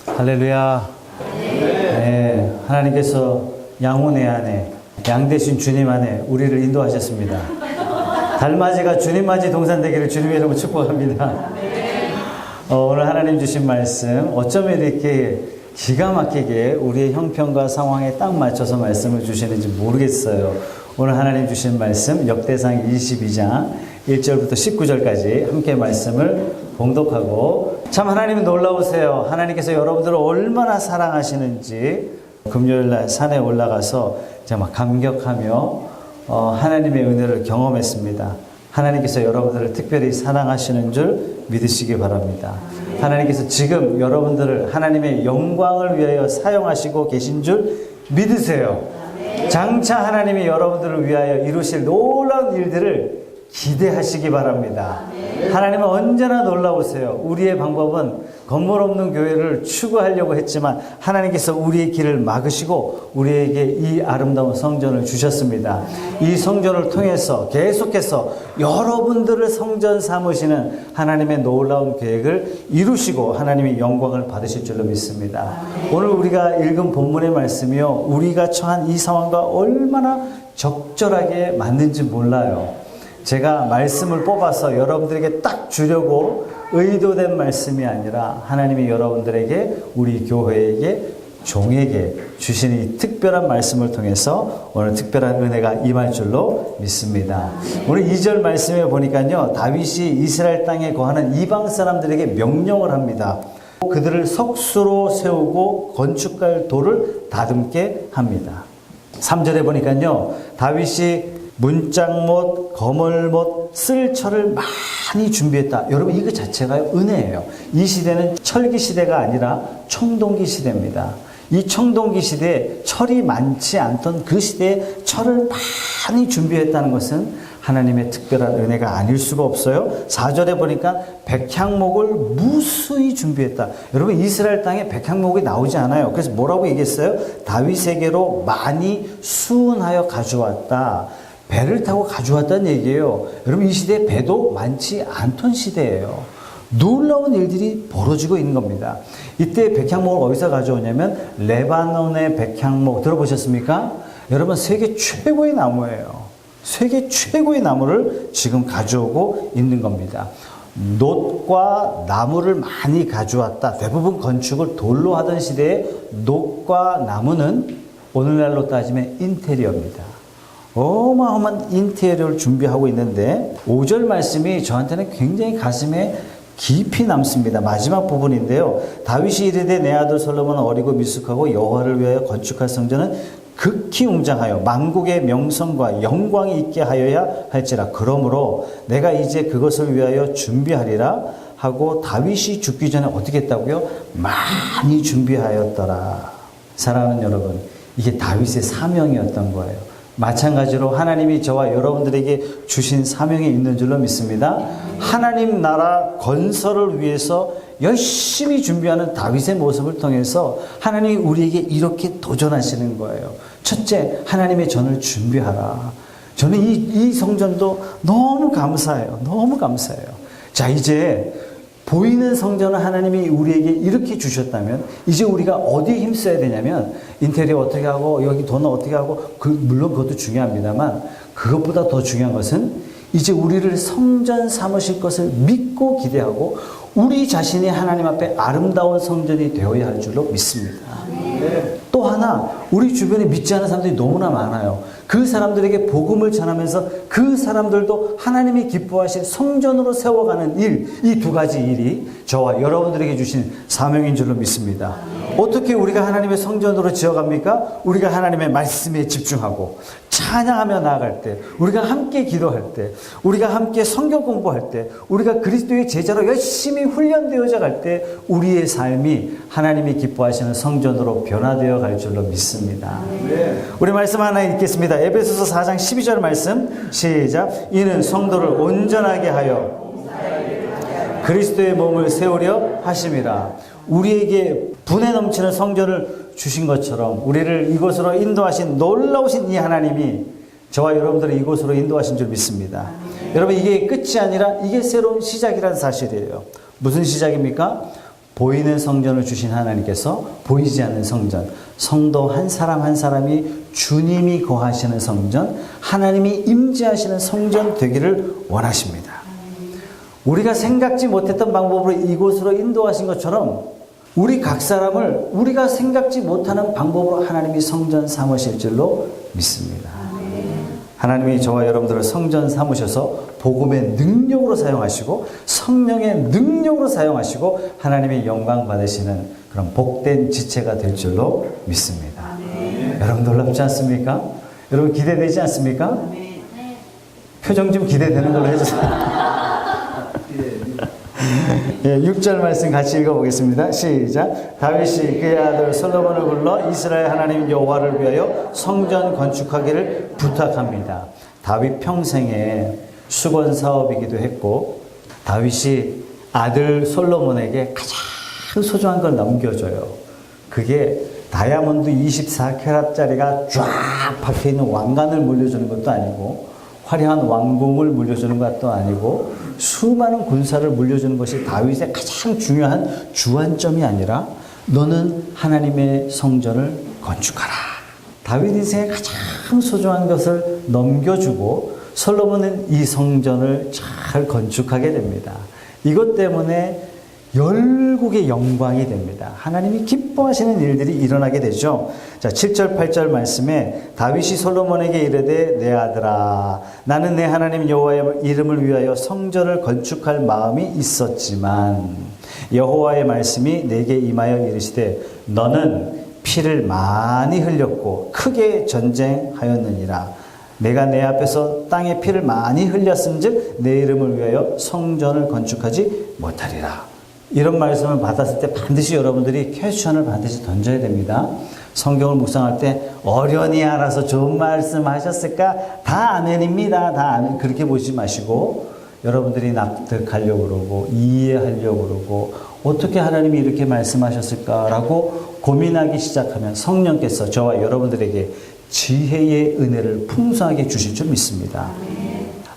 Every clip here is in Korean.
할렐루야. 네, 하나님께서 양훈의 안에 양 대신 주님 안에 우리를 인도하셨습니다. 달맞이가 주님 맞이 동산되기를 주님의 이름으로 축복합니다. 오늘 하나님 주신 말씀 어쩌면 이렇게 기가 막히게 우리의 형편과 상황에 딱 맞춰서 말씀을 주시는지 모르겠어요. 오늘 하나님 주신 말씀 역대상 22장 1절부터 19절까지 함께 말씀을 봉독하고, 참 하나님은 놀라우세요. 하나님께서 여러분들을 얼마나 사랑하시는지 금요일날 산에 올라가서 정말 감격하며 하나님의 은혜를 경험했습니다. 하나님께서 여러분들을 특별히 사랑하시는 줄 믿으시기 바랍니다. 하나님께서 지금 여러분들을 하나님의 영광을 위하여 사용하시고 계신 줄 믿으세요. 장차 하나님이 여러분들을 위하여 이루실 놀라운 일들을 기대하시기 바랍니다. 하나님은 언제나 놀라우세요. 우리의 방법은 건물 없는 교회를 추구하려고 했지만 하나님께서 우리의 길을 막으시고 우리에게 이 아름다운 성전을 주셨습니다. 이 성전을 통해서 계속해서 여러분들을 성전 삼으시는 하나님의 놀라운 계획을 이루시고 하나님의 영광을 받으실 줄로 믿습니다. 오늘 우리가 읽은 본문의 말씀이요, 우리가 처한 이 상황과 얼마나 적절하게 맞는지 몰라요. 제가 말씀을 뽑아서 여러분들에게 딱 주려고 의도된 말씀이 아니라 하나님이 여러분들에게, 우리 교회에게, 종에게 주시는 이 특별한 말씀을 통해서 오늘 특별한 은혜가 임할 줄로 믿습니다. 오늘 2절 말씀에 보니까요, 다윗이 이스라엘 땅에 거하는 이방 사람들에게 명령을 합니다. 그들을 석수로 세우고 건축할 돌을 다듬게 합니다. 3절에 보니까요, 다윗이 문짝못, 거물못, 쓸 철을 많이 준비했다. 여러분, 이거 자체가 은혜예요. 이 시대는 철기 시대가 아니라 청동기 시대입니다. 이 청동기 시대에 철이 많지 않던 그 시대에 철을 많이 준비했다는 것은 하나님의 특별한 은혜가 아닐 수가 없어요. 4절에 보니까 백향목을 무수히 준비했다. 여러분, 이스라엘 땅에 백향목이 나오지 않아요. 그래서 뭐라고 얘기했어요? 다윗에게로 많이 수운하여 가져왔다. 배를 타고 가져왔다는 얘기예요. 여러분, 이 시대에 배도 많지 않던 시대예요. 놀라운 일들이 벌어지고 있는 겁니다. 이때 백향목을 어디서 가져오냐면 레바논의 백향목 들어보셨습니까? 여러분, 세계 최고의 나무예요. 세계 최고의 나무를 지금 가져오고 있는 겁니다. 놋과 나무를 많이 가져왔다. 대부분 건축을 돌로 하던 시대에 놋과 나무는 오늘날로 따지면 인테리어입니다. 어마어마한 인테리어를 준비하고 있는데 5절 말씀이 저한테는 굉장히 가슴에 깊이 남습니다. 마지막 부분인데요. 다윗이 이르되 내 아들 솔로몬은 어리고 미숙하고 여호와를 위하여 건축할 성전은 극히 웅장하여 만국의 명성과 영광이 있게 하여야 할지라. 그러므로 내가 이제 그것을 위하여 준비하리라 하고 다윗이 죽기 전에 어떻게 했다고요? 많이 준비하였더라. 사랑하는 여러분, 이게 다윗의 사명이었던 거예요. 마찬가지로 하나님이 저와 여러분들에게 주신 사명이 있는 줄로 믿습니다. 하나님 나라 건설을 위해서 열심히 준비하는 다윗의 모습을 통해서 하나님이 우리에게 이렇게 도전하시는 거예요. 첫째, 하나님의 전을 준비하라. 저는 이 성전도 너무 감사해요. 너무 감사해요. 자, 이제 보이는 성전을 하나님이 우리에게 이렇게 주셨다면 이제 우리가 어디에 힘써야 되냐면, 인테리어 어떻게 하고 여기 돈은 어떻게 하고, 물론 그것도 중요합니다만 그것보다 더 중요한 것은 이제 우리를 성전 삼으실 것을 믿고 기대하고 우리 자신이 하나님 앞에 아름다운 성전이 되어야 할 줄로 믿습니다. 또 하나, 우리 주변에 믿지 않는 사람들이 너무나 많아요. 그 사람들에게 복음을 전하면서 그 사람들도 하나님이 기뻐하실 성전으로 세워가는 일, 이 두 가지 일이 저와 여러분들에게 주신 사명인 줄로 믿습니다. 어떻게 우리가 하나님의 성전으로 지어갑니까? 우리가 하나님의 말씀에 집중하고 찬양하며 나아갈 때, 우리가 함께 기도할 때, 우리가 함께 성경 공부할 때, 우리가 그리스도의 제자로 열심히 훈련되어져 갈 때 우리의 삶이 하나님이 기뻐하시는 성전으로 변화되어 갈 줄로 믿습니다. 우리 말씀 하나 읽겠습니다. 에베소서 4장 12절 말씀 시작. 이는 성도를 온전하게 하여 그리스도의 몸을 세우려 하심이라. 우리에게 분에 넘치는 성전을 주신 것처럼 우리를 이곳으로 인도하신 놀라우신 이 하나님이 저와 여러분들을 이곳으로 인도하신 줄 믿습니다. 여러분, 이게 끝이 아니라 이게 새로운 시작이라는 사실이에요. 무슨 시작입니까? 보이는 성전을 주신 하나님께서 보이지 않는 성전, 성도 한 사람 한 사람이 주님이 거하시는 성전, 하나님이 임재하시는 성전 되기를 원하십니다. 우리가 생각지 못했던 방법으로 이곳으로 인도하신 것처럼 우리 각 사람을 우리가 생각지 못하는 방법으로 하나님이 성전 삼으실 줄로 믿습니다. 하나님이 저와 여러분들을 성전 삼으셔서 복음의 능력으로 사용하시고 성령의 능력으로 사용하시고 하나님의 영광 받으시는 그런 복된 지체가 될 줄로 믿습니다. 여러분 놀랍지 않습니까? 여러분 기대되지 않습니까? 표정 좀 기대되는 걸로 해주세요. 예, 6절 말씀 같이 읽어보겠습니다. 시작. 다윗이 그의 아들 솔로몬을 불러 이스라엘 하나님 여호와를 위하여 성전 건축하기를 부탁합니다. 다윗 평생의 수건 사업이기도 했고 다윗이 아들 솔로몬에게 가장 소중한 걸 넘겨줘요. 그게 다이아몬드 24캐럿짜리가 쫙 박혀있는 왕관을 물려주는 것도 아니고 화려한 왕궁을 물려주는 것도 아니고 수많은 군사를 물려주는 것이 다윗의 가장 중요한 주안점이 아니라 너는 하나님의 성전을 건축하라. 다윗 인생의 가장 소중한 것을 넘겨주고 솔로몬은 이 성전을 잘 건축하게 됩니다. 이것 때문에 열국의 영광이 됩니다. 하나님이 기뻐하시는 일들이 일어나게 되죠. 자, 7절 8절 말씀에 다윗이 솔로몬에게 이르되 내 아들아 나는 내 하나님 여호와의 이름을 위하여 성전을 건축할 마음이 있었지만 여호와의 말씀이 내게 임하여 이르시되 너는 피를 많이 흘렸고 크게 전쟁하였느니라. 내가 내 앞에서 땅에 피를 많이 흘렸은즉 내 이름을 위하여 성전을 건축하지 못하리라. 이런 말씀을 받았을 때 반드시 여러분들이 퀘스천을 반드시 던져야 됩니다. 성경을 묵상할 때 어련히 알아서 좋은 말씀 하셨을까? 다 아멘입니다. 다 아멘. 그렇게 보지 마시고 여러분들이 납득하려고 그러고 이해하려고 그러고 어떻게 하나님이 이렇게 말씀하셨을까라고 고민하기 시작하면 성령께서 저와 여러분들에게 지혜의 은혜를 풍성하게 주실 줄 믿습니다.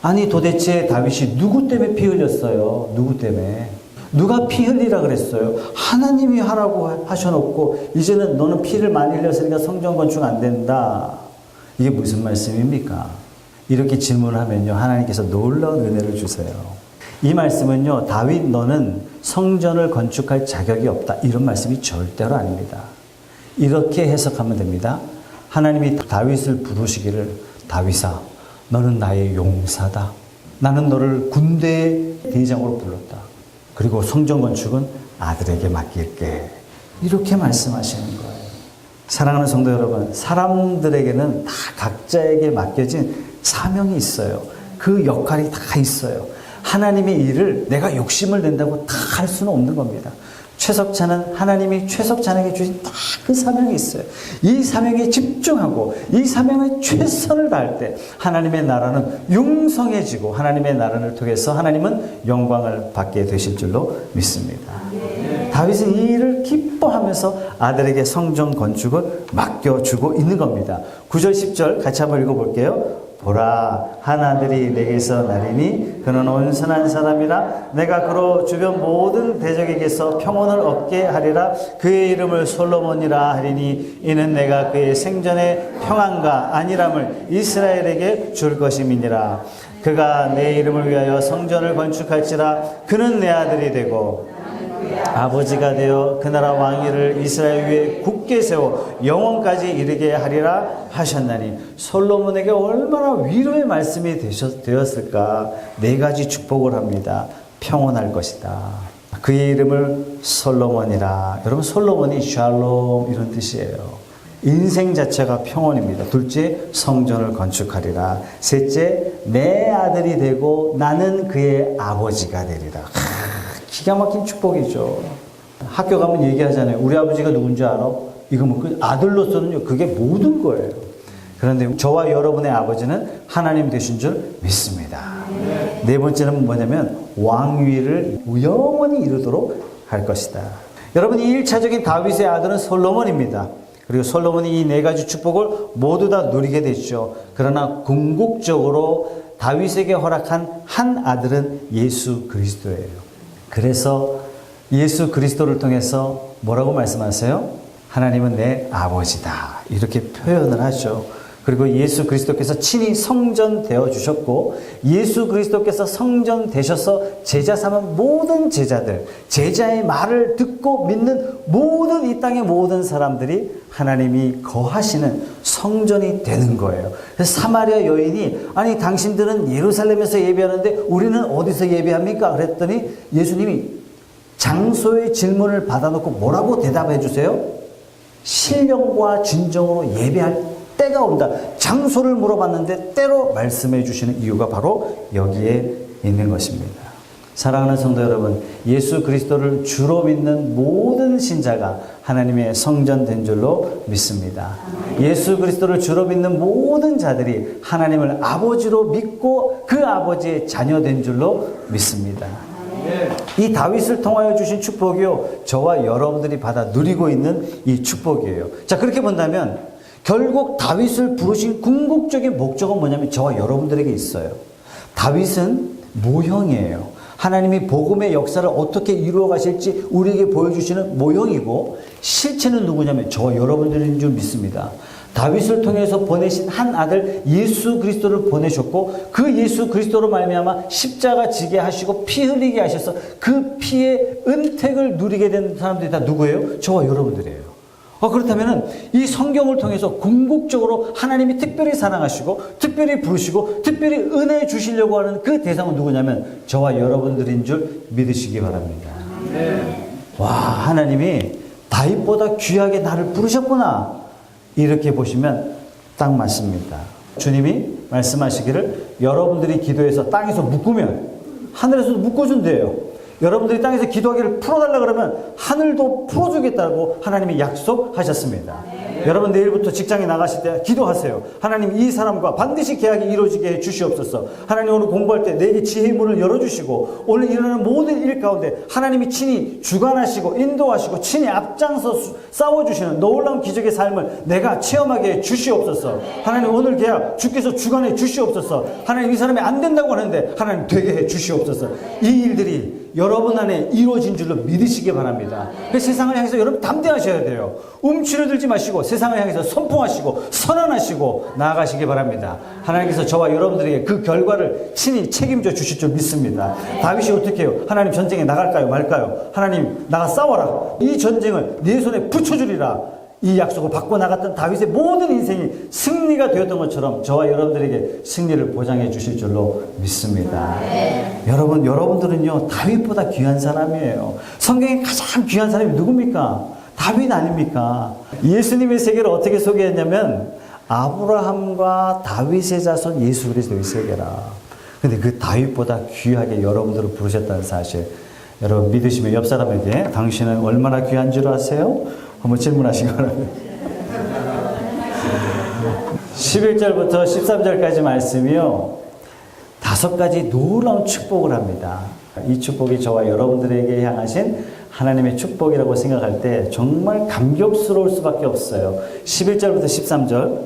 아니 도대체 다윗이 누구 때문에 피 흘렸어요? 누구 때문에? 누가 피 흘리라 그랬어요? 하나님이 하라고 하셔놓고 이제는 너는 피를 많이 흘렸으니까 성전 건축 안 된다. 이게 무슨 말씀입니까? 이렇게 질문하면요 하나님께서 놀라운 은혜를 주세요. 이 말씀은요 다윗 너는 성전을 건축할 자격이 없다 이런 말씀이 절대로 아닙니다. 이렇게 해석하면 됩니다. 하나님이 다윗을 부르시기를 다윗아 너는 나의 용사다. 나는 너를 군대의 대장으로 불렀다. 그리고 성전 건축은 아들에게 맡길게. 이렇게 말씀하시는 거예요. 사랑하는 성도 여러분, 사람들에게는 다 각자에게 맡겨진 사명이 있어요. 그 역할이 다 있어요. 하나님의 일을 내가 욕심을 낸다고 다 할 수는 없는 겁니다. 최석찬은 하나님이 최석찬에게 주신 딱 그 사명이 있어요. 이 사명에 집중하고 이 사명에 최선을 다할 때 하나님의 나라는 융성해지고 하나님의 나라를 통해서 하나님은 영광을 받게 되실 줄로 믿습니다. 다윗은 이 일을 기뻐하면서 아들에게 성전 건축을 맡겨주고 있는 겁니다. 9절 10절 같이 한번 읽어볼게요. 보라 한 아들이 내게서 나리니 그는 온순한 사람이라 내가 그로 주변 모든 대적에게서 평온을 얻게 하리라. 그의 이름을 솔로몬이라 하리니 이는 내가 그의 생전의 평안과 안일함을 이스라엘에게 줄 것임이니라. 그가 내 이름을 위하여 성전을 건축할지라. 그는 내 아들이 되고 아버지가 되어 그 나라 왕위를 이스라엘 위에 굳게 세워 영원까지 이르게 하리라 하셨나니 솔로몬에게 얼마나 위로의 말씀이 되었을까. 4가지 축복을 합니다. 평온할 것이다. 그의 이름을 솔로몬이라. 여러분 솔로몬이 샬롬 이런 뜻이에요. 인생 자체가 평온입니다. 둘째 성전을 건축하리라. 셋째 내 아들이 되고 나는 그의 아버지가 되리라. 기가 막힌 축복이죠. 학교 가면 얘기하잖아요. 우리 아버지가 누군지 알아? 이거 뭐 그 아들로서는요 그게 모든 거예요. 그런데 저와 여러분의 아버지는 하나님 되신 줄 믿습니다. 네 번째는 뭐냐면 왕위를 영원히 이루도록 할 것이다. 여러분 이 1차적인 다윗의 아들은 솔로몬입니다. 그리고 솔로몬이 이 4가지 축복을 모두 다 누리게 됐죠. 그러나 궁극적으로 다윗에게 허락한 한 아들은 예수 그리스도예요. 그래서 예수 그리스도를 통해서 뭐라고 말씀하세요? 하나님은 내 아버지다. 이렇게 표현을 하죠. 그리고 예수 그리스도께서 친히 성전 되어 주셨고 예수 그리스도께서 성전 되셔서 제자 삼은 모든 제자들, 제자의 말을 듣고 믿는 모든 이 땅의 모든 사람들이 하나님이 거하시는 성전이 되는 거예요. 그래서 사마리아 여인이 아니 당신들은 예루살렘에서 예배하는데 우리는 어디서 예배합니까? 그랬더니 예수님이 장소의 질문을 받아놓고 뭐라고 대답해 주세요? 신령과 진정으로 예배할 때가 온다. 장소를 물어봤는데 때로 말씀해 주시는 이유가 바로 여기에 있는 것입니다. 사랑하는 성도 여러분, 예수 그리스도를 주로 믿는 모든 신자가 하나님의 성전 된 줄로 믿습니다. 예수 그리스도를 주로 믿는 모든 자들이 하나님을 아버지로 믿고 그 아버지의 자녀 된 줄로 믿습니다. 이 다윗을 통하여 주신 축복이요, 저와 여러분들이 받아 누리고 있는 이 축복이에요. 자, 그렇게 본다면 결국 다윗을 부르신 궁극적인 목적은 뭐냐면 저와 여러분들에게 있어요. 다윗은 모형이에요. 하나님이 복음의 역사를 어떻게 이루어 가실지 우리에게 보여주시는 모형이고, 실체는 누구냐면 저와 여러분들인 줄 믿습니다. 다윗을 통해서 보내신 한 아들 예수 그리스도를 보내셨고, 그 예수 그리스도로 말미암아 십자가 지게 하시고 피 흘리게 하셔서 그 피의 은택을 누리게 된 사람들이 다 누구예요? 저와 여러분들이에요. 그렇다면 이 성경을 통해서 궁극적으로 하나님이 특별히 사랑하시고 특별히 부르시고 특별히 은혜 주시려고 하는 그 대상은 누구냐면 저와 여러분들인 줄 믿으시기 바랍니다. 와, 하나님이 다윗보다 귀하게 나를 부르셨구나, 이렇게 보시면 딱 맞습니다. 주님이 말씀하시기를 여러분들이 기도해서 땅에서 묶으면 하늘에서도 묶어준대요. 여러분들이 땅에서 기도하기를 풀어달라 그러면 하늘도 풀어주겠다고 하나님이 약속하셨습니다. 여러분 내일부터 직장에 나가실 때 기도하세요. 하나님, 이 사람과 반드시 계약이 이루어지게 해 주시옵소서. 하나님, 오늘 공부할 때 내게 지혜의 문을 열어주시고 오늘 일어나는 모든 일 가운데 하나님이 친히 주관하시고 인도하시고 친히 앞장서 싸워주시는 놀라운 기적의 삶을 내가 체험하게 해 주시옵소서. 하나님, 오늘 계약 주께서 주관해 주시옵소서. 하나님, 이 사람이 안 된다고 하는데 하나님 되게 해 주시옵소서. 이 일들이 여러분 안에 이루어진 줄로 믿으시기 바랍니다. 세상을 향해서 여러분 담대하셔야 돼요. 움츠러들지 마시고 세상을 향해서 선포하시고 선언하시고 나아가시기 바랍니다. 하나님께서 저와 여러분들에게 그 결과를 친히 책임져 주실 줄 믿습니다. 다윗이 어떻게 해요? 하나님, 전쟁에 나갈까요 말까요? 하나님, 나가 싸워라. 이 전쟁을 네 손에 붙여주리라. 이 약속을 받고 나갔던 다윗의 모든 인생이 승리가 되었던 것처럼 저와 여러분들에게 승리를 보장해 주실 줄로 믿습니다. 여러분들은요, 다윗보다 귀한 사람이에요. 성경에 가장 귀한 사람이 누굽니까? 다윗 아닙니까? 예수님의 세계를 어떻게 소개했냐면 아브라함과 다윗의 자손 예수 그리스도의 세계라. 근데 그 다윗보다 귀하게 여러분들을 부르셨다는 사실, 여러분 믿으시면 옆 사람에게 당신은 얼마나 귀한 줄 아세요? 한번 질문하시기 바랍니다. 11절부터 13절까지 말씀이요, 5가지 놀라운 축복을 합니다. 이 축복이 저와 여러분들에게 향하신 하나님의 축복이라고 생각할 때 정말 감격스러울 수밖에 없어요. 11절부터 13절.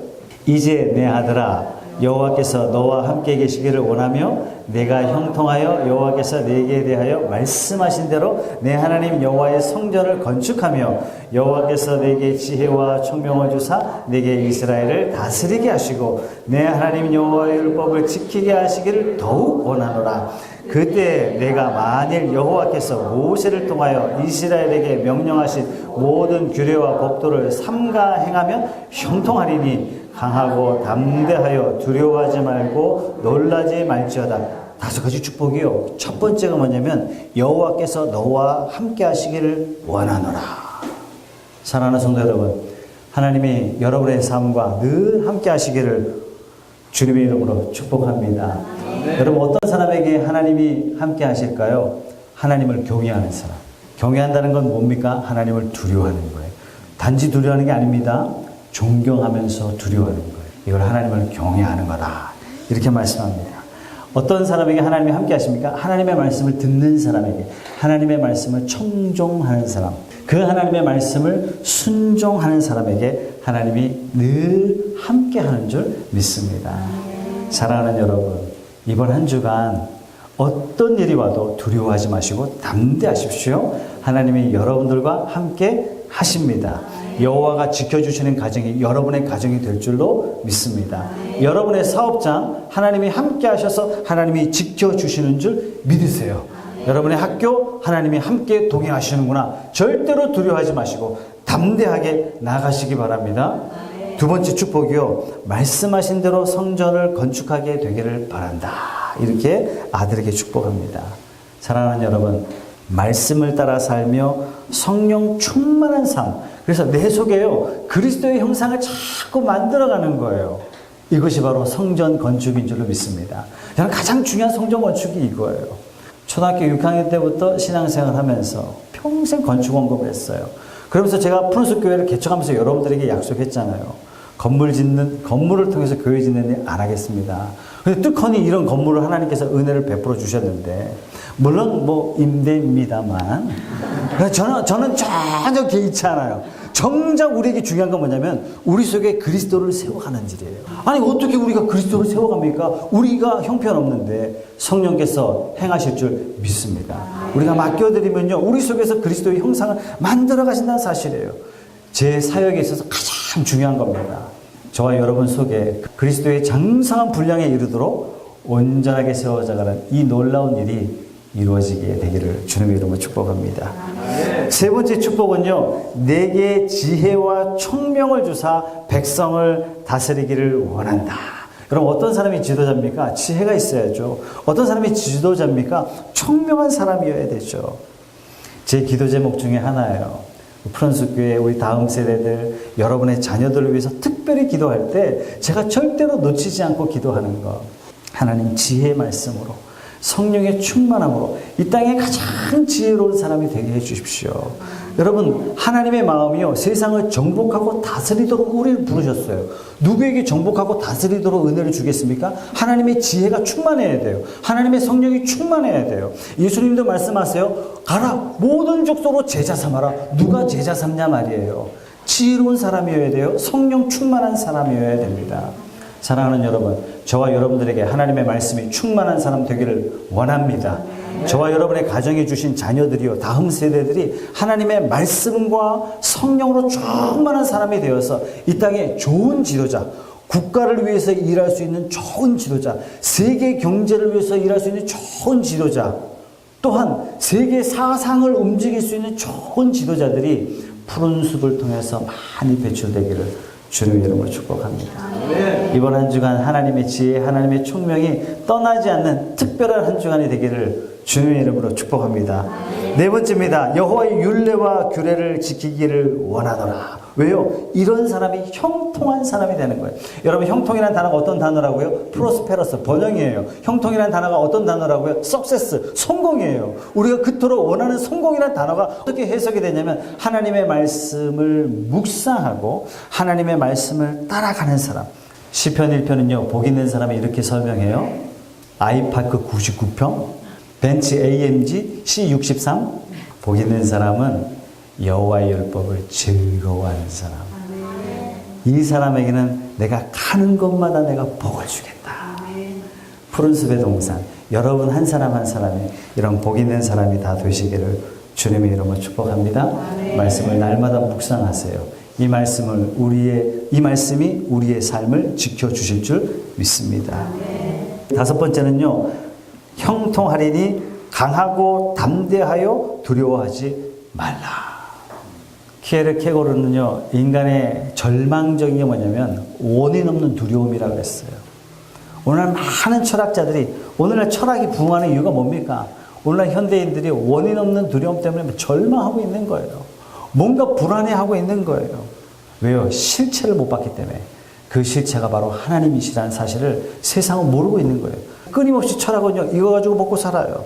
이제 내 아들아, 여호와께서 너와 함께 계시기를 원하며 내가 형통하여 여호와께서 내게 대하여 말씀하신 대로 내 하나님 여호와의 성전을 건축하며 여호와께서 내게 지혜와 총명을 주사 내게 이스라엘을 다스리게 하시고 내 하나님 여호와의 율법을 지키게 하시기를 더욱 원하노라. 그때 내가 만일 여호와께서 모세를 통하여 이스라엘에게 명령하신 모든 규례와 법도를 삼가 행하면 형통하리니 강하고 담대하여 두려워하지 말고 놀라지 말지어다. 5가지 축복이요. 첫 번째가 뭐냐면 여호와께서 너와 함께 하시기를 원하노라. 사랑하는 성도 여러분, 하나님이 여러분의 삶과 늘 함께 하시기를 주님의 이름으로 축복합니다. 여러분, 어떤 사람에게 하나님이 함께 하실까요? 하나님을 경외하는 사람. 경외한다는 건 뭡니까? 하나님을 두려워하는 거예요. 단지 두려워하는 게 아닙니다. 존경하면서 두려워하는 거예요. 이걸 하나님을 경외하는 거다, 이렇게 말씀합니다. 어떤 사람에게 하나님이 함께 하십니까? 하나님의 말씀을 듣는 사람에게, 하나님의 말씀을 청종하는 사람, 그 하나님의 말씀을 순종하는 사람에게 하나님이 늘 함께 하는 줄 믿습니다. 사랑하는 여러분, 이번 한 주간 어떤 일이 와도 두려워하지 마시고 담대하십시오. 하나님이 여러분들과 함께 하십니다. 여호와가 지켜주시는 가정이 여러분의 가정이 될 줄로 믿습니다. 여러분의 사업장 하나님이 함께 하셔서 하나님이 지켜주시는 줄 믿으세요. 여러분의 학교 하나님이 함께 동행하시는구나. 절대로 두려워하지 마시고 담대하게 나아가시기 바랍니다. 두 번째 축복이요. 말씀하신 대로 성전을 건축하게 되기를 바란다. 이렇게 아들에게 축복합니다. 사랑하는 여러분, 말씀을 따라 살며 성령 충만한 삶. 그래서 내 속에요, 그리스도의 형상을 자꾸 만들어가는 거예요. 이것이 바로 성전 건축인 줄로 믿습니다. 저는 가장 중요한 성전 건축이 이거예요. 초등학교 6학년 때부터 신앙생활 하면서 평생 건축 원공을 했어요. 그러면서 제가 푸른숲 교회를 개척하면서 여러분들에게 약속했잖아요. 건물을 통해서 교회 짓는 일 안 하겠습니다. 근데 뜻하니 이런 건물을 하나님께서 은혜를 베풀어 주셨는데, 물론 뭐 임대입니다만, 저는 전혀 개의치 않아요. 정작 우리에게 중요한 건 뭐냐면 우리 속에 그리스도를 세워가는 일이에요. 아니 어떻게 우리가 그리스도를 세워갑니까? 우리가 형편없는데 성령께서 행하실 줄 믿습니다. 우리가 맡겨드리면요, 우리 속에서 그리스도의 형상을 만들어 가신다는 사실이에요. 제 사역에 있어서 가장 중요한 겁니다. 저와 여러분 속에 그리스도의 장성한 분량에 이르도록 온전하게 세워져가는 이 놀라운 일이 이루어지게 되기를 주님의 이름으로 축복합니다. 세 번째 축복은요, 내게 지혜와 총명을 주사 백성을 다스리기를 원한다. 그럼 어떤 사람이 지도자입니까? 지혜가 있어야죠. 어떤 사람이 지도자입니까? 총명한 사람이어야 되죠. 제 기도 제목 중에 하나예요. 푸른숲 교회 우리 다음 세대들, 여러분의 자녀들을 위해서 특별히 기도할 때 제가 절대로 놓치지 않고 기도하는 것, 하나님 지혜의 말씀으로, 성령의 충만함으로 이 땅에 가장 지혜로운 사람이 되게 해주십시오. 여러분, 하나님의 마음이요, 세상을 정복하고 다스리도록 우리를 부르셨어요. 누구에게 정복하고 다스리도록 은혜를 주겠습니까? 하나님의 지혜가 충만해야 돼요. 하나님의 성령이 충만해야 돼요. 예수님도 말씀하세요. 가라, 모든 족속으로 제자 삼아라. 누가 제자 삼냐 말이에요. 지혜로운 사람이어야 돼요. 성령 충만한 사람이어야 됩니다. 사랑하는 여러분, 저와 여러분들에게 하나님의 말씀이 충만한 사람 되기를 원합니다. 저와 여러분의 가정에 주신 자녀들이요, 다음 세대들이 하나님의 말씀과 성령으로 충만한 사람이 되어서 이 땅에 좋은 지도자, 국가를 위해서 일할 수 있는 좋은 지도자, 세계 경제를 위해서 일할 수 있는 좋은 지도자, 또한 세계 사상을 움직일 수 있는 좋은 지도자들이 푸른 숲을 통해서 많이 배출되기를 주님의 이름으로 축복합니다. 이번 한 주간 하나님의 지혜, 하나님의 총명이 떠나지 않는 특별한 한 주간이 되기를 주님의 이름으로 축복합니다. 네 번째입니다. 여호와의 율례와 규례를 지키기를 원하더라. 왜요? 이런 사람이 형통한 사람이 되는 거예요. 여러분, 형통이라는 단어가 어떤 단어라고요? 프로스페러스, 번영이에요. 형통이라는 단어가 어떤 단어라고요? 석세스, 성공이에요. 우리가 그토록 원하는 성공이라는 단어가 어떻게 해석이 되냐면 하나님의 말씀을 묵상하고 하나님의 말씀을 따라가는 사람. 시편 1편은요, 복 있는 사람이 이렇게 설명해요. 아이파크 99평, 벤츠 AMG C63. 복 있는 사람은 여호와의 율법을 즐거워하는 사람. 이 사람에게는 내가 가는 곳마다 내가 복을 주겠다. 푸른숲의 동산, 여러분 한 사람 한 사람이 이런 복 있는 사람이 다 되시기를 주님의 이름으로 축복합니다. 말씀을 날마다 묵상하세요. 이 말씀이 우리의 삶을 지켜주실 줄 믿습니다. 다섯 번째는요, 형통하리니 강하고 담대하여 두려워하지 말라. 키에르케고르는요, 인간의 절망적인 게 뭐냐면 원인 없는 두려움이라고 했어요. 오늘날 많은 철학자들이, 오늘날 철학이 부흥하는 이유가 뭡니까? 오늘날 현대인들이 원인 없는 두려움 때문에 절망하고 있는 거예요. 뭔가 불안해하고 있는 거예요. 왜요? 실체를 못 봤기 때문에. 그 실체가 바로 하나님이시라는 사실을 세상은 모르고 있는 거예요. 끊임없이 철학은요, 이거 가지고 먹고 살아요.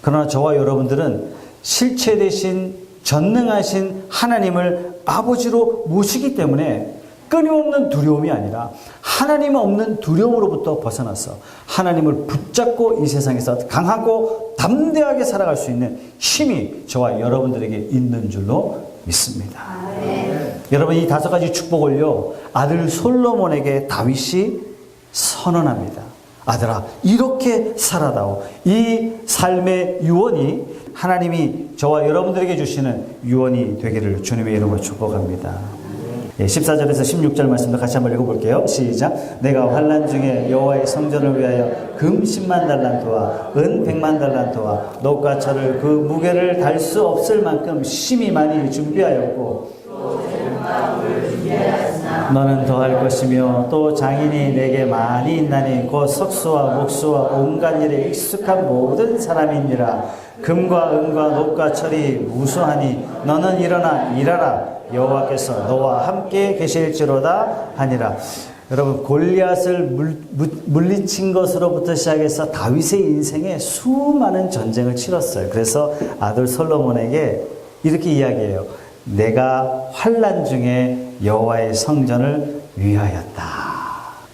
그러나 저와 여러분들은 실체 대신 전능하신 하나님을 아버지로 모시기 때문에 끊임없는 두려움이 아니라 하나님 없는 두려움으로부터 벗어나서 하나님을 붙잡고 이 세상에서 강하고 담대하게 살아갈 수 있는 힘이 저와 여러분들에게 있는 줄로 믿습니다. 여러분, 이 다섯 가지 축복을요, 아들 솔로몬에게 다윗이 선언합니다. 아들아 이렇게 살아다오. 이 삶의 유언이 하나님이 저와 여러분들에게 주시는 유언이 되기를 주님의 이름으로 축복합니다. 14절에서 16절 말씀도 같이 한번 읽어볼게요. 시작. 내가 환난 중에 여호와의 성전을 위하여 금 10만 달란트와 은 100만 달란트와 녹과 철을 그 무게를 달 수 없을 만큼 심히 많이 준비하였고 너는 더할 것이며 또 장인이 내게 많이 있나니 곧 석수와 목수와 온갖 일에 익숙한 모든 사람이니라. 금과 은과 녹과 철이 무수하니 너는 일어나 일하라. 여호와께서 너와 함께 계실지로다 하니라. 여러분, 골리앗을 물리친 것으로부터 시작해서 다윗의 인생에 수많은 전쟁을 치렀어요. 그래서 아들 솔로몬에게 이렇게 이야기해요. 내가 환난 중에 여호와의 성전을 위하였다.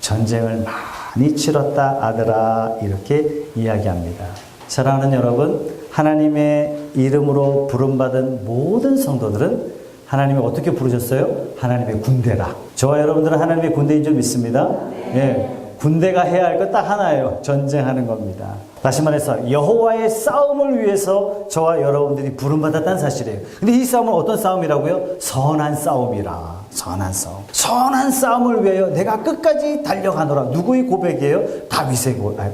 전쟁을 많이 치렀다 아들아. 이렇게 이야기합니다. 사랑하는 여러분, 하나님의 이름으로 부름받은 모든 성도들은 하나님이 어떻게 부르셨어요? 하나님의 군대라. 저와 여러분들은 하나님의 군대인 줄 믿습니다. 예, 군대가 해야 할 것 딱 하나예요. 전쟁하는 겁니다. 다시 말해서 여호와의 싸움을 위해서 저와 여러분들이 부름받았다는 사실이에요. 근데 이 싸움은 어떤 싸움이라고요? 선한 싸움이라. 선한 싸움. 선한 싸움을 위하여 내가 끝까지 달려가노라. 누구의 고백이에요?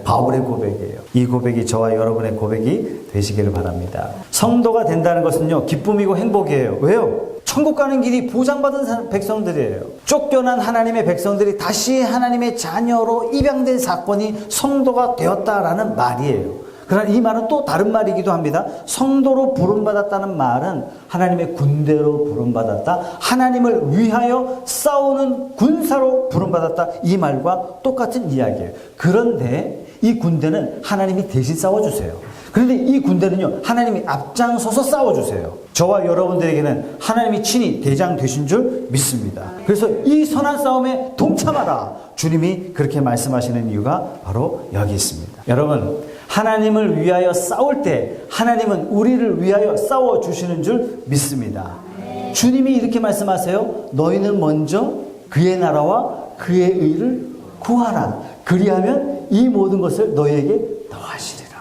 바울의 고백이에요. 이 고백이 저와 여러분의 고백이 되시기를 바랍니다. 성도가 된다는 것은요, 기쁨이고 행복이에요. 왜요? 천국 가는 길이 보장받은 백성들이에요. 쫓겨난 하나님의 백성들이 다시 하나님의 자녀로 입양된 사건이 성도가 되었다라는 말이에요. 그러나 이 말은 또 다른 말이기도 합니다. 성도로 부름받았다는 말은 하나님의 군대로 부름받았다. 하나님을 위하여 싸우는 군사로 부름받았다. 이 말과 똑같은 이야기예요. 그런데 이 군대는 하나님이 대신 싸워주세요. 그런데 이 군대는요, 하나님이 앞장서서 싸워주세요. 저와 여러분들에게는 하나님이 친히 대장 되신 줄 믿습니다. 그래서 이 선한 싸움에 동참하라. 주님이 그렇게 말씀하시는 이유가 바로 여기 있습니다. 여러분, 하나님을 위하여 싸울 때 하나님은 우리를 위하여 싸워주시는 줄 믿습니다. 주님이 이렇게 말씀하세요. 너희는 먼저 그의 나라와 그의 의를 구하라. 그리하면 이 모든 것을 너희에게 더하시리라.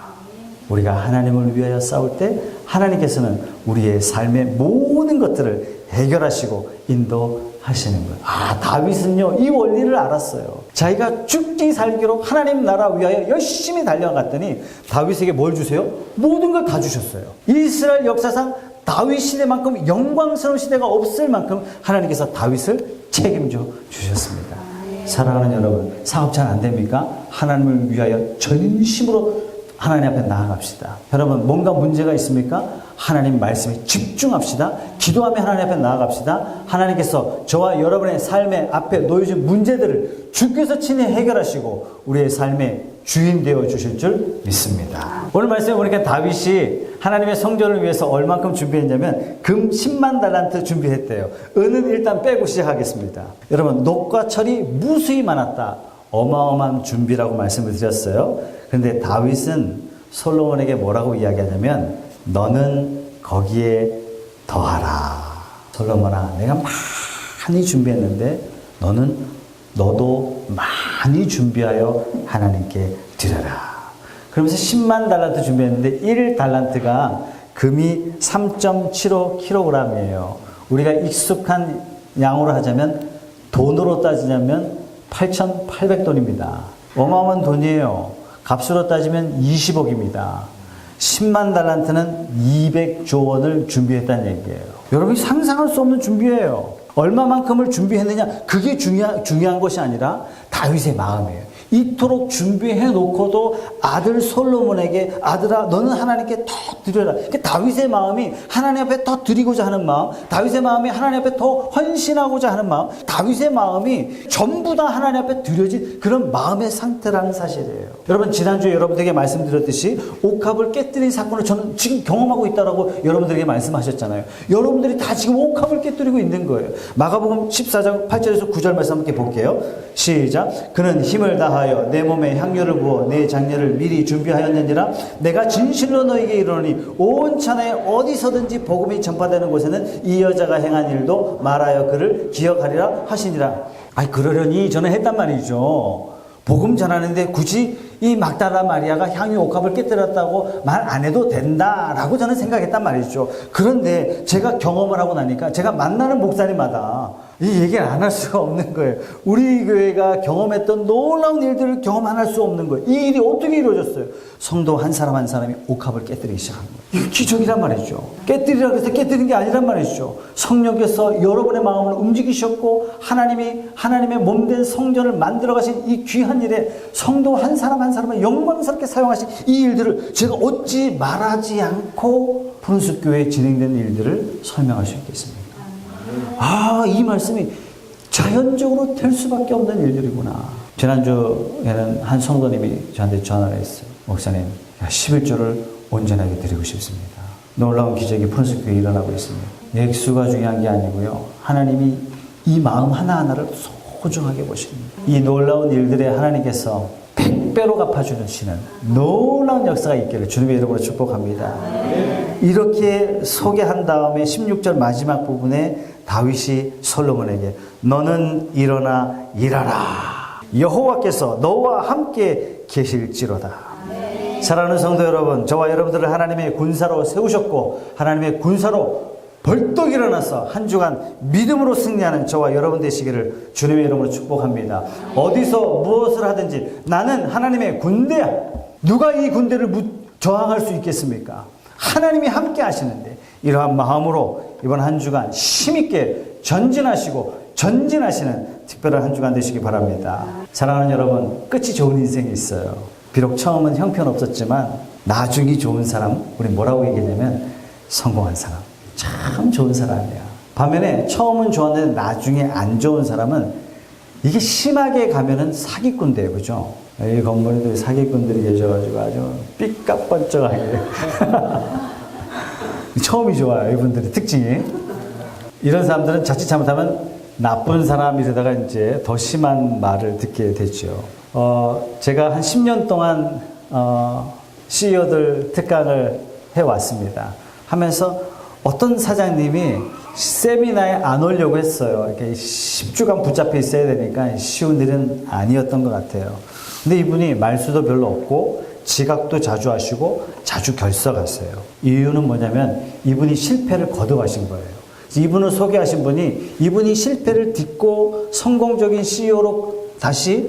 우리가 하나님을 위하여 싸울 때 하나님께서는 우리의 삶의 모든 것들을 해결하시고 인도하시는 거예요. 다윗은요, 이 원리를 알았어요. 자기가 죽기 살기로 하나님 나라 위하여 열심히 달려갔더니 다윗에게 뭘 주세요? 모든 걸 다 주셨어요. 이스라엘 역사상 다윗 시대만큼 영광스러운 시대가 없을 만큼 하나님께서 다윗을 책임져 주셨습니다. 사랑하는 여러분, 사업 잘 안 됩니까? 하나님을 위하여 전심으로 하나님 앞에 나아갑시다. 여러분, 뭔가 문제가 있습니까? 하나님 말씀에 집중합시다. 기도하며 하나님 앞에 나아갑시다. 하나님께서 저와 여러분의 삶의 앞에 놓여진 문제들을 주께서 친히 해결하시고 우리의 삶의 주인 되어 주실 줄 믿습니다. 오늘 말씀에 보니까 다윗이 하나님의 성전을 위해서 얼만큼 준비했냐면 금 10만 달란트 준비했대요. 은은 일단 빼고 시작하겠습니다. 여러분, 녹과 철이 무수히 많았다. 어마어마한 준비라고 말씀을 드렸어요. 그런데 다윗은 솔로몬에게 뭐라고 이야기하냐면 너는 거기에 더하라. 솔로몬아, 내가 많이 준비했는데 너도 많이 준비하여 하나님께 드려라. 그러면서 10만 달란트 준비했는데 1달란트가 금이 3.75kg이에요. 우리가 익숙한 양으로 하자면 돈으로 따지자면 8,800돈입니다. 어마어마한 돈이에요. 값으로 따지면 20억입니다. 10만 달란트는 200조 원을 준비했다는 얘기예요. 여러분이 상상할 수 없는 준비예요. 얼마만큼을 준비했느냐, 그게 중요한 것이 아니라 다윗의 마음이에요. 이토록 준비해 놓고도 아들 솔로몬에게 아들아 너는 하나님께 더 드려라. 다윗의 마음이 하나님 앞에 더 드리고자 하는 마음, 다윗의 마음이 하나님 앞에 더 헌신하고자 하는 마음, 다윗의 마음이 전부 다 하나님 앞에 드려진 그런 마음의 상태라는 사실이에요. 여러분, 지난주에 여러분들에게 말씀드렸듯이 옥합을 깨뜨린 사건을 저는 지금 경험하고 있다라고 여러분들에게 말씀하셨잖아요. 여러분들이 다 지금 옥합을 깨뜨리고 있는 거예요. 마가복음 14장 8절에서 9절 말씀 함께 볼게요. 시작. 그는 힘을 다하여 내 몸에 향료를 부어 내 장례를 미리 준비하였느니라. 내가 진실로 너에게 이르노니 온 천하에 어디서든지 복음이 전파되는 곳에는 이 여자가 행한 일도 말하여 그를 기억하리라 하시니라. 그러려니 저는 했단 말이죠. 복음 전하는데 굳이 이 막달라 마리아가 향유 옥합을 깨뜨렸다고 말 안 해도 된다라고 저는 생각했단 말이죠. 그런데 제가 경험을 하고 나니까 제가 만나는 목사님마다 이 얘기를 안 할 수가 없는 거예요. 우리 교회가 경험했던 놀라운 일들을 경험 안 할 수 없는 거예요. 이 일이 어떻게 이루어졌어요? 성도 한 사람 한 사람이 옥합을 깨뜨리기 시작한 거예요. 이게 기적이란 말이죠. 깨뜨리라 그래서 깨뜨린 게 아니란 말이죠. 성령께서 여러분의 마음을 움직이셨고 하나님의 몸된 성전을 만들어 가신 이 귀한 일에 성도 한 사람 한 사람을 영광스럽게 사용하신 이 일들을 제가 어찌 말하지 않고 푸른숲교회에 진행된 일들을 설명할 수 있겠습니까? 이 말씀이 자연적으로 될 수밖에 없는 일들이구나. 지난주에는 한 성도님이 저한테 전화를 했어요. 목사님, 11조를 온전하게 드리고 싶습니다. 놀라운 기적이 푸른숲교회에 일어나고 있습니다. 액수가 중요한 게 아니고요. 하나님이 이 마음 하나하나를 소중하게 보십니다. 이 놀라운 일들에 하나님께서 100배로 갚아주시는 놀라운 역사가 있기를 주님의 이름으로 축복합니다. 이렇게 소개한 다음에 16절 마지막 부분에 다윗이 솔로몬에게 너는 일어나 일하라. 여호와께서 너와 함께 계실지로다. 사랑하는 성도 여러분, 저와 여러분들을 하나님의 군사로 세우셨고 하나님의 군사로 벌떡 일어나서 한 주간 믿음으로 승리하는 저와 여러분 되시기를 주님의 이름으로 축복합니다. 어디서 무엇을 하든지 나는 하나님의 군대야. 누가 이 군대를 저항할 수 있겠습니까? 하나님이 함께 하시는데 이러한 마음으로 이번 한 주간 힘있게 전진하시고 전진하시는 특별한 한 주간 되시기 바랍니다. 사랑하는 여러분, 끝이 좋은 인생이 있어요. 비록 처음은 형편없었지만 나중이 좋은 사람, 우리 뭐라고 얘기하냐면 성공한 사람, 참 좋은 사람이야. 반면에 처음은 좋았는데 나중에 안 좋은 사람은 이게 심하게 가면은 사기꾼돼요. 그죠? 이 건물에도 사기꾼들이 계셔가지고 아주 삐까뻔쩍하게 처음이 좋아요. 이분들의 특징이. 이런 사람들은 자칫 잘못하면 나쁜 사람이라다가 이제 더 심한 말을 듣게 됐죠. 제가 한 10년 동안 CEO들 특강을 해왔습니다. 하면서 어떤 사장님이 세미나에 안 오려고 했어요. 이렇게 10주간 붙잡혀 있어야 되니까 쉬운 일은 아니었던 것 같아요. 근데 이분이 말수도 별로 없고 지각도 자주 하시고 자주 결석하세요. 이유는 뭐냐면 이분이 실패를 거듭하신 거예요. 이분을 소개하신 분이 이분이 실패를 딛고 성공적인 CEO로 다시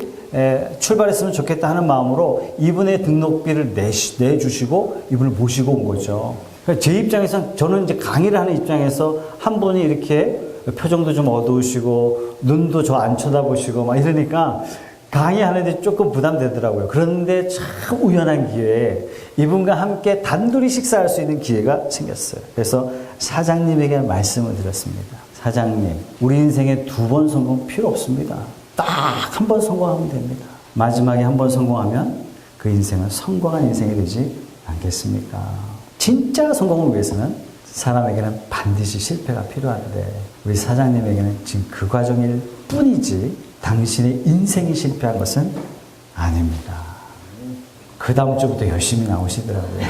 출발했으면 좋겠다 하는 마음으로 이분의 등록비를 내주시고 이분을 모시고 온 거죠. 제 입장에서 저는 이제 강의를 하는 입장에서 한 분이 이렇게 표정도 좀 어두우시고 눈도 저 안 쳐다보시고 막 이러니까 강의하는데 조금 부담되더라고요. 그런데 참 우연한 기회에 이분과 함께 단둘이 식사할 수 있는 기회가 생겼어요. 그래서 사장님에게 말씀을 드렸습니다. 사장님, 우리 인생에 2번 성공 필요 없습니다. 딱 한 번 성공하면 됩니다. 마지막에 한 번 성공하면 그 인생은 성공한 인생이 되지 않겠습니까? 진짜 성공을 위해서는 사람에게는 반드시 실패가 필요한데 우리 사장님에게는 지금 그 과정일 뿐이지 당신의 인생이 실패한 것은 아닙니다. 그 다음 주부터 열심히 나오시더라고요.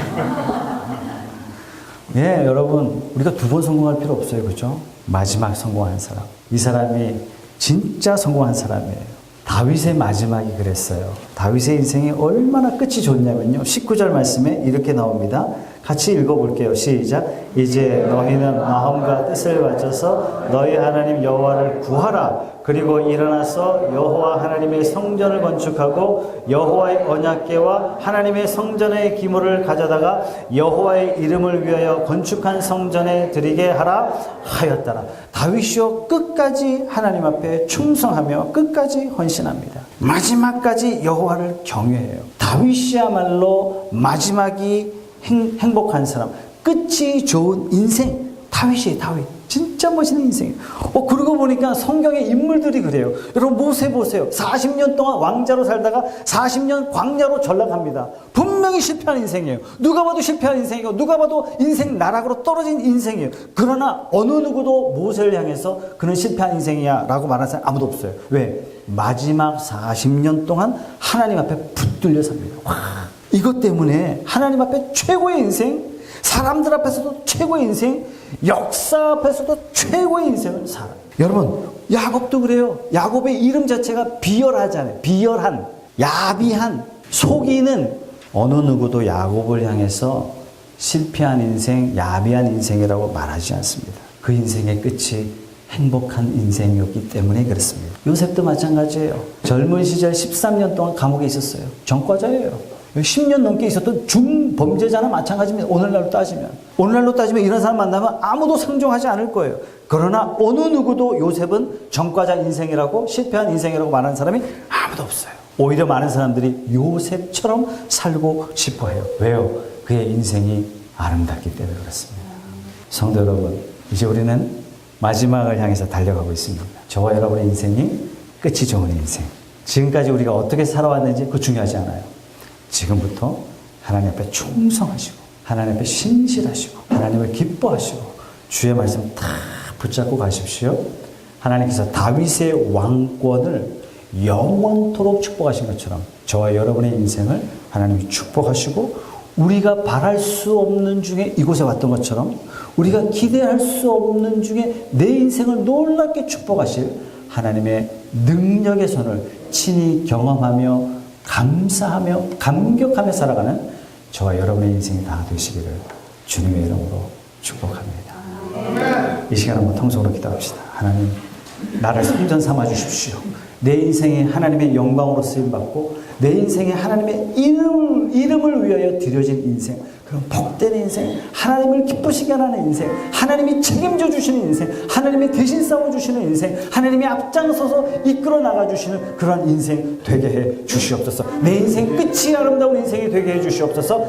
예, 여러분, 우리가 2번 성공할 필요 없어요. 그죠? 마지막 성공한 사람. 이 사람이 진짜 성공한 사람이에요. 다윗의 마지막이 그랬어요. 다윗의 인생이 얼마나 끝이 좋냐면요. 19절 말씀에 이렇게 나옵니다. 같이 읽어볼게요. 시작. 이제 너희는 마음과 뜻을 가져서 너희 하나님 여호와를 구하라. 그리고 일어나서 여호와 하나님의 성전을 건축하고 여호와의 언약궤와 하나님의 성전의 기물을 가져다가 여호와의 이름을 위하여 건축한 성전에 드리게 하라 하였더라. 다윗이요 끝까지 하나님 앞에 충성하며 끝까지 헌신합니다. 마지막까지 여호와를 경외해요. 다윗이야말로 마지막이 행복한 사람, 끝이 좋은 인생, 다윗이에요. 다윗. 진짜 멋있는 인생이에요. 그러고 보니까 성경의 인물들이 그래요. 여러분 모세 보세요. 40년 동안 왕자로 살다가 40년 광야로 전락합니다. 분명히 실패한 인생이에요. 누가 봐도 실패한 인생이고 누가 봐도 인생 나락으로 떨어진 인생이에요. 그러나 어느 누구도 모세를 향해서 그는 실패한 인생이야 라고 말하는 사람 아무도 없어요. 왜? 마지막 40년 동안 하나님 앞에 붙들려 삽니다. 와, 이것 때문에 하나님 앞에 최고의 인생, 사람들 앞에서도 최고의 인생, 역사 앞에서도 최고의 인생을 살아요. 여러분, 야곱도 그래요. 야곱의 이름 자체가 비열하잖아요. 비열한. 야비한 속이는 어느 누구도 야곱을 향해서 실패한 인생, 야비한 인생이라고 말하지 않습니다. 그 인생의 끝이 행복한 인생이었기 때문에 그렇습니다. 요셉도 마찬가지예요. 젊은 시절 13년 동안 감옥에 있었어요. 전과자예요. 10년 넘게 있었던 중범죄자나 마찬가지입니다. 오늘날로 따지면 이런 사람 만나면 아무도 상종하지 않을 거예요. 그러나 어느 누구도 요셉은 전과자 인생이라고, 실패한 인생이라고 말하는 사람이 아무도 없어요. 오히려 많은 사람들이 요셉처럼 살고 싶어 해요. 왜요? 그의 인생이 아름답기 때문에 그렇습니다. 성도 여러분, 이제 우리는 마지막을 향해서 달려가고 있습니다. 저와 여러분의 인생이 끝이 좋은 인생. 지금까지 우리가 어떻게 살아왔는지 그거 중요하지 않아요. 지금부터 하나님 앞에 충성하시고, 하나님 앞에 신실하시고, 하나님을 기뻐하시고, 주의 말씀 다 붙잡고 가십시오. 하나님께서 다윗의 왕권을 영원토록 축복하신 것처럼 저와 여러분의 인생을 하나님이 축복하시고, 우리가 바랄 수 없는 중에 이곳에 왔던 것처럼 우리가 기대할 수 없는 중에 내 인생을 놀랍게 축복하실 하나님의 능력의 손을 친히 경험하며 감사하며 감격하며 살아가는 저와 여러분의 인생이 다 되시기를 주님의 이름으로 축복합니다. 이 시간 한번 통성으로 기도합시다. 하나님, 나를 성전 삼아 주십시오. 내 인생이 하나님의 영광으로 쓰임받고 내 인생에 하나님의 이름을 위하여 드려진 인생, 그런 복된 인생, 하나님을 기쁘시게 하는 인생, 하나님이 책임져 주시는 인생, 하나님이 대신 싸워주시는 인생, 하나님이 앞장서서 이끌어 나가주시는 그런 인생 되게 해 주시옵소서. 내 인생 끝이 아름다운 인생이 되게 해 주시옵소서.